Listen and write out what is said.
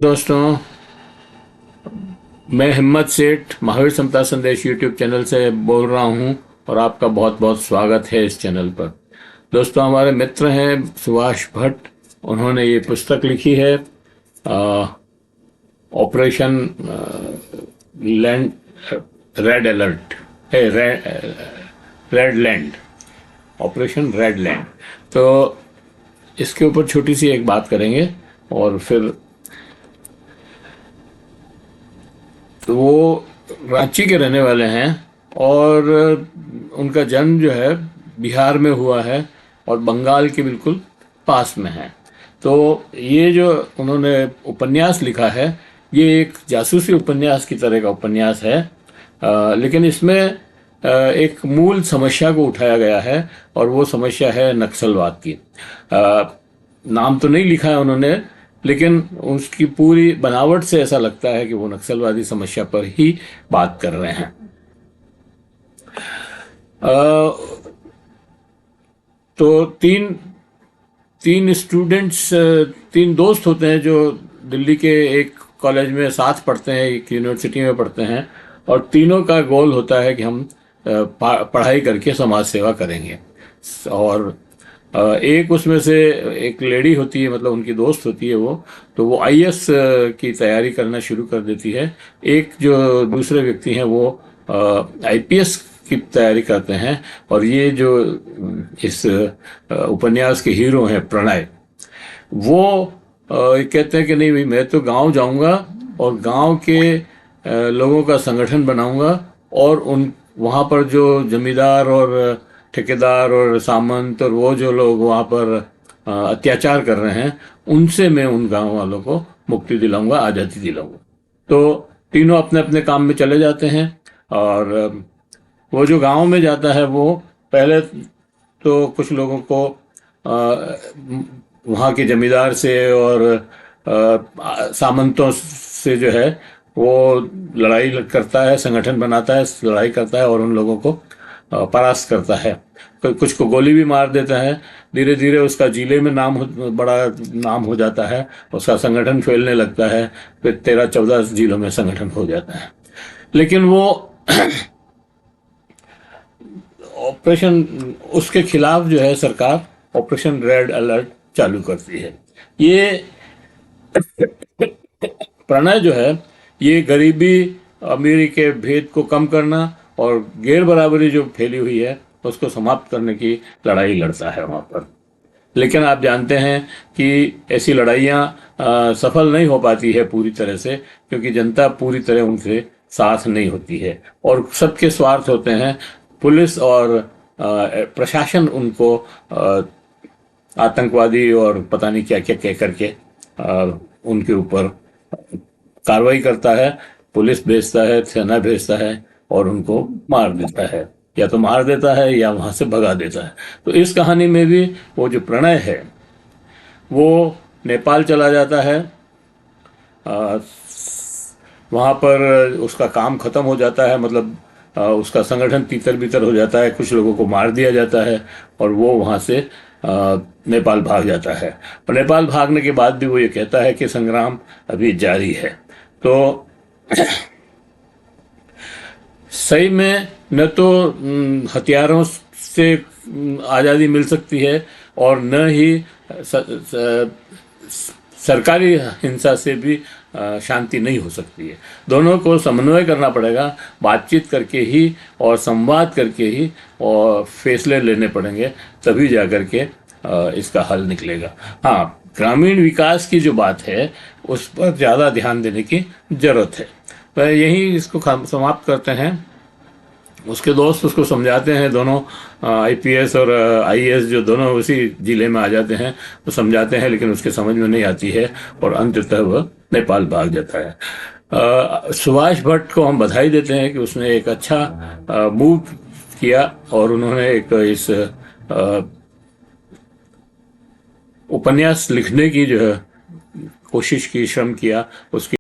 दोस्तों, मैं हिम्मत सेठ महावीर समता संदेश यूट्यूब चैनल से बोल रहा हूं और आपका बहुत बहुत स्वागत है इस चैनल पर। दोस्तों, हमारे मित्र हैं सुभाष भट्ट। उन्होंने ये पुस्तक लिखी है ऑपरेशन लैंड रेड अलर्ट है, red land, operation red land. तो इसके ऊपर छोटी सी एक बात करेंगे और फिर तो वो रांची के रहने वाले हैं और उनका जन्म जो है बिहार में हुआ है और बंगाल के बिल्कुल पास में है। तो ये जो उन्होंने उपन्यास लिखा है, ये एक जासूसी उपन्यास की तरह का उपन्यास है, लेकिन इसमें एक मूल समस्या को उठाया गया है और वो समस्या है नक्सलवाद की। नाम तो नहीं लिखा है उन्होंने, लेकिन उसकी पूरी बनावट से ऐसा लगता है कि वो नक्सलवादी समस्या पर ही बात कर रहे हैं। तो तीन दोस्त होते हैं जो दिल्ली के एक कॉलेज में साथ पढ़ते हैं, एक यूनिवर्सिटी में पढ़ते हैं, और तीनों का गोल होता है कि हम पढ़ाई करके समाज सेवा करेंगे। और एक उसमें से एक लेडी होती है, मतलब उनकी दोस्त होती है वो आईएएस की तैयारी करना शुरू कर देती है। एक जो दूसरे व्यक्ति हैं वो आईपीएस की तैयारी करते हैं। और ये जो इस उपन्यास के हीरो हैं प्रणय, वो कहते हैं कि नहीं भाई, मैं तो गांव जाऊंगा और गांव के लोगों का संगठन बनाऊंगा और वहाँ पर जो जमींदार और ठेकेदार और सामंत और वो जो लोग वहाँ पर अत्याचार कर रहे हैं, उनसे मैं उन गांव वालों को मुक्ति दिलाऊंगा, आज़ादी दिलाऊंगा। तो तीनों अपने अपने काम में चले जाते हैं। और वो जो गांव में जाता है, वो पहले तो कुछ लोगों को वहाँ के जमींदार से और सामंतों से जो है वो लड़ाई करता है, संगठन बनाता है, लड़ाई करता है और उन लोगों को परास्त करता है। कुछ को गोली भी मार देता है। धीरे धीरे उसका जिले में बड़ा नाम हो जाता है, उसका संगठन फैलने लगता है। फिर 13-14 जिलों में संगठन हो जाता है। लेकिन वो ऑपरेशन, उसके खिलाफ जो है सरकार ऑपरेशन रेड अलर्ट चालू करती है। ये प्रणय जो है, ये गरीबी अमीरी के भेद को कम करना और गैर बराबरी जो फैली हुई है उसको समाप्त करने की लड़ाई लड़ता है वहाँ पर। लेकिन आप जानते हैं कि ऐसी लड़ाइयाँ सफल नहीं हो पाती है पूरी तरह से, क्योंकि जनता पूरी तरह उनसे साथ नहीं होती है और सबके स्वार्थ होते हैं। पुलिस और प्रशासन उनको आतंकवादी और पता नहीं क्या क्या कह करके उनके ऊपर कार्रवाई करता है। पुलिस भेजता है, सेना भेजता है और उनको मार देता है, या तो मार देता है या वहां से भगा देता है। तो इस कहानी में भी वो जो प्रणय है वो नेपाल चला जाता है। वहाँ पर उसका काम खत्म हो जाता है, मतलब उसका संगठन तीतर बीतर हो जाता है, कुछ लोगों को मार दिया जाता है और वो वहाँ से नेपाल भाग जाता है। और नेपाल भागने के बाद भी वो ये कहता है कि संग्राम अभी जारी है। तो सही में न तो हथियारों से आज़ादी मिल सकती है और न ही सरकारी हिंसा से भी शांति नहीं हो सकती है। दोनों को समन्वय करना पड़ेगा, बातचीत करके ही और संवाद करके ही और फैसले लेने पड़ेंगे, तभी जाकर के इसका हल निकलेगा। हाँ, ग्रामीण विकास की जो बात है उस पर ज़्यादा ध्यान देने की ज़रूरत है। तो यही इसको समाप्त करते हैं। उसके दोस्त उसको समझाते हैं, दोनों आईपीएस और आईएएस जो दोनों उसी जिले में आ जाते हैं, तो समझाते हैं, लेकिन उसके समझ में नहीं आती है और अंततः वह नेपाल भाग जाता है। सुभाष भट्ट को हम बधाई देते हैं कि उसने एक अच्छा मूव किया और उन्होंने एक इस उपन्यास लिखने की जो है कोशिश की, श्रम किया, उसकी